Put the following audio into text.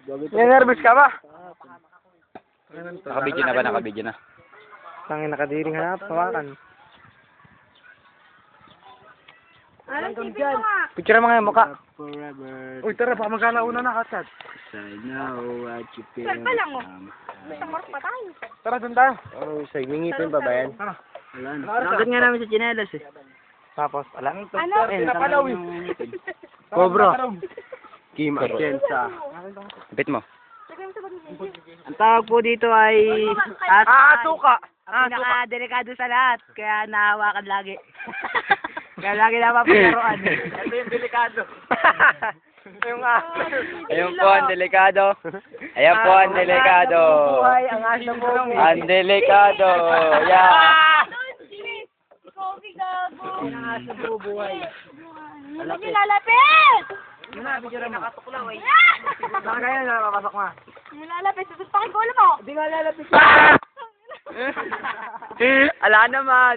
Nervous ka ba? Nakabidyo na ba? Nakabidyo na. Tangin nakadiring hanap, hawakan. Picture mo nga yung mukha. Uy, tara, baka magkalauna na, katsat. I know what you feel. Saan pa lang, oh? Basta mark pa tayo. Tara, dun tayo. Oh, sa ngingipin pa ba yan? Tara. Wala na. Nakagad nga namin sa chinelas eh. Tapos, ala. Ano? Pinapalaw eh. Cobra. Kim Atienza. Bit mo. Lagyan mo sa bagay. Ang tawag po dito ay Suka. ang pinaka-delikado sa lahat, kaya nahawakan lagi. Kaya lagi napapalaroan. Ito yung delikado. Yung Ayun po ang delikado. Ayan po ang delikado. ang asong buhay. Ang delikado. Yeah. Coffee gago. Ang aso bubuhay. Ano nilalapit? Nakatuklaw eh. Baka kaya na, papasok na. Nilalapit. Susuntakin ko ulo mo. Hindi nga lalapit. Ala naman.